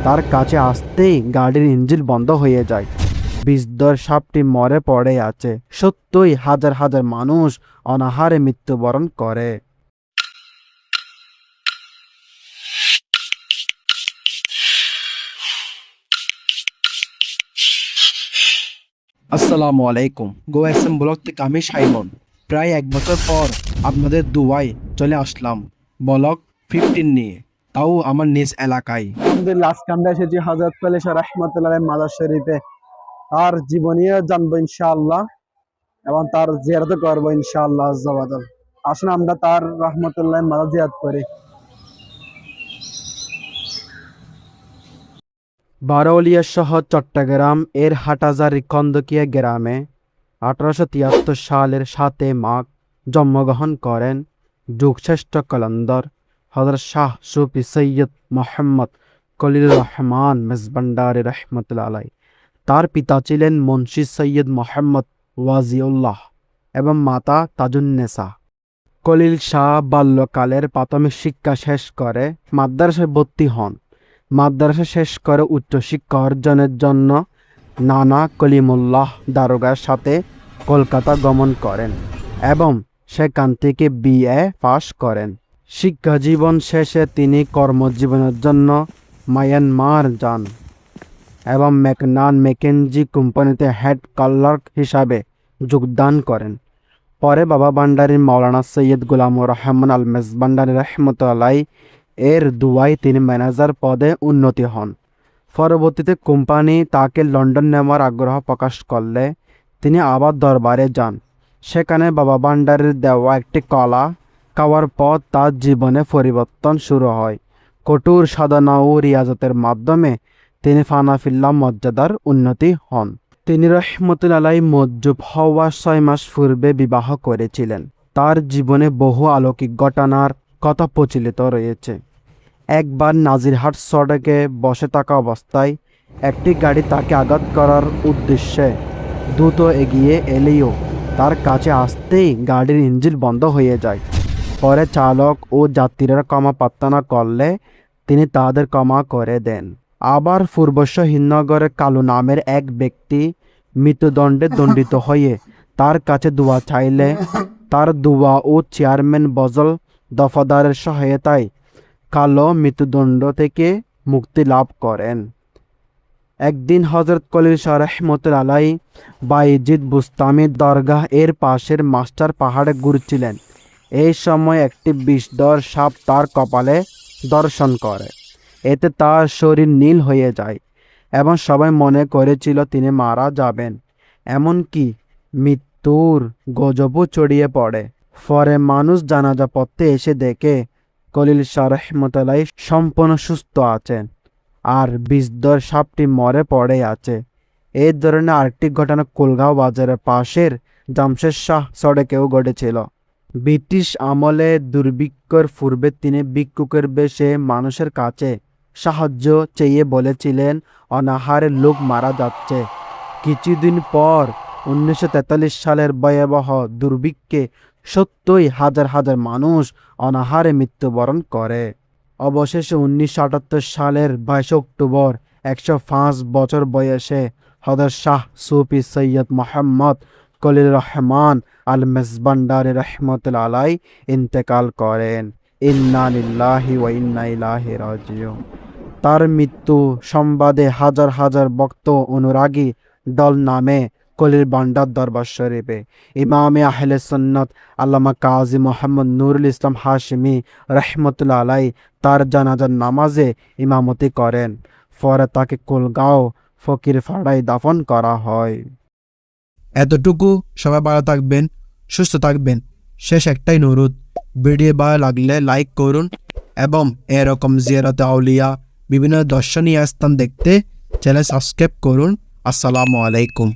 তার কাছে আসতেই গাড়ির ইঞ্জিন বন্ধ হয়ে যায়। বিষধর সাপটি মরে পড়ে আছে। সত্যই হাজার হাজার মানুষ অনাহারে মৃত্যুবরণ করে। আসসালামু আলাইকুম। গোএসএম ব্লগ থেকে আমি সাইমন। প্রায় 1 বছর পর আপনাদের দুয়ায় চলে আসলাম ব্লগ 15 নিয়ে, তাও আমার নিজ এলাকায়। আলহামদুলিল্লাহ, আজকে আমরা এসেছি হযরত কলিল শাহ রাহমাতুল্লাহ মাজার শরীফে। তার জীবনীও জানবো ইনশাআল্লাহ এবং তার জিয়ারত করবো ইনশাআল্লাহ আজ্জা ওয়া জাল। আসুন আমরা তার রাহমাতুল্লাহ মাজার জিয়ারত করি। বারৌলিয়া শহর চট্টগ্রাম এর হাটহাজারী খন্দকিয়া গ্রামে 1873 সালের 7 মাঘ জন্মগ্রহণ করেন যুগশ্রেষ্ঠ কলন্দর হযরত শাহ সুফি সৈয়দ মোহাম্মদ খলিলুর রহমান মেজবান্ডারি রহমতুল্লাহ আলাই। তার পিতা ছিলেন মুন্সি সৈয়দ মোহাম্মদ ওয়াজিউল্লাহ এবং মাতা তাজুন্নেসা। খলিল শাহ বাল্যকালের প্রাথমিক শিক্ষা শেষ করে মাদ্রাসায় ভর্তি হন। মাদ্রাসা শেষ করে উচ্চশিক্ষা অর্জনের জন্য নানা কলিমুল্লাহ দারোগার সাথে কলকাতা গমন করেন এবং সেখান থেকে বিএ পাশ করেন। শিক্ষাজীবন শেষে তিনি কর্মজীবনের জন্য মায়ানমার যান এবং ম্যাকেনজি কোম্পানিতে হেড ক্লার্ক হিসাবে যোগদান করেন। পরে বাবা ভান্ডারী মাওলানা সৈয়দ গোলামুর রহমান আল মেজবান্ডারি রহমতুল্লাহ এর দুয়ায় তিনি ম্যানেজার পদে উন্নতি হন। পরবর্তীতে কোম্পানি তাকে লন্ডন নেওয়ার আগ্রহ প্রকাশ করলে তিনি আবার দরবারে যান। সেখানে বাবা ভান্ডারীর দেওয়া একটি কলা খাওয়ার পর তার জীবনে পরিবর্তন শুরু হয়। কঠোর সাধনা ও রিয়াজতের মাধ্যমে তিনি ফানাফিল্লাহ মর্যাদার উন্নতি হন। তিনি রহমতুল্লাহ মজ্জুব হওয়ার 6 মাস পূর্বে বিবাহ করেছিলেন। তার জীবনে বহু অলৌকিক ঘটনার কথা প্রচলিত রয়েছে। একবার নাজিরহাট সড়কে বসে থাকা অবস্থায় একটি গাড়ি তাকে আঘাত করার উদ্দেশ্যে দ্রুত এগিয়ে এলেও তার কাছে আসতেই গাড়ির ইঞ্জিন বন্ধ হয়ে যায়। পরে চালক ও যাত্রীরা ক্ষমা প্রার্থনা করলে তিনি তাদের ক্ষমা করে দেন। আবার পূর্বশ হিন্দনগরে কালু নামের এক ব্যক্তি মৃত্যুদণ্ডে দণ্ডিত হয়ে তার কাছে দোয়া চাইলে তার দোয়া ও চেয়ারম্যান বজল দফাদারের সহায়তায় কালো মৃত্যুদণ্ড থেকে মুক্তি লাভ করেন। একদিন হযরত খলিল শাহ রহমতুল্লাহ বায়েজিদ বুস্তামি দরগাহ এর পাশের মাস্টার পাহাড়ে ঘুরছিলেন। এই সময় একটি বিষধর সাপ তার কপালে দর্শন করে। এতে তার শরীর নীল হয়ে যায় এবং সবাই মনে করেছিল তিনি মারা যাবেন। এমনকি মৃত্যুর গজবও ছড়িয়ে পড়ে। পরে মানুষ জানাজা পড়তে এসে দেখে খলিল শাহ রহমতুল্লাহ সম্পূর্ণ সুস্থ আছেন আর বিষধর সাপটি মরে পড়ে আছে। এই ধরনের আরেকটি ঘটনা কুলগাঁও বাজারের পাশের জামশেদ শাহ সড়কেও ঘটেছিল। ব্রিটিশ আমলে দুর্ভিক্ষের পূর্বে তিনি ভিক্ষুকের বেশে মানুষের কাছে সাহায্য চেয়ে বলেছিলেন অনাহারে লোক মারা যাচ্ছে। কিছুদিন পর 1943 সালের ভয়াবহ দুর্ভিক্ষে সত্যই হাজার হাজার মানুষ অনাহারে মৃত্যুবরণ করে। অবশেষে 1978 সালের 22 অক্টোবর 105 বছর বয়সে হযরত শাহ সুফি সৈয়দ মোহাম্মদ খলিলুর রহমান আল মেজবান্ডারি রহমতুল্লাহ আলাই ইন্তেকাল করেন। ইন্না লিল্লাহি ওয়া ইন্না ইলাইহি রাজিউন। তার মৃত্যু সংবাদে হাজার হাজার ভক্ত অনুরাগী দল নামে খলিল ভান্ডার দরবার শরীফে ইমামে আহলে সুন্নাত আল্লামা কাজী মোহাম্মদ নুরুল ইসলাম হাশমি রহমতুল্লাহ আলাই তার জানাজার নামাজে ইমামতি করেন। পরে তাকে কুলগাঁও ফকিরপাড়ায় দাফন করা হয়। এতটুকু। সবাই ভালো থাকবেন, সুস্থ থাকবেন। শেষ একটাই অনুরোধ, ভিডিও ভালো লাগলে লাইক করুন এবং এরকম জিয়ারতে আউলিয়া বিভিন্ন দর্শনীয় স্থান দেখতে চ্যানেল সাবস্ক্রাইব করুন। আসসালামু আলাইকুম।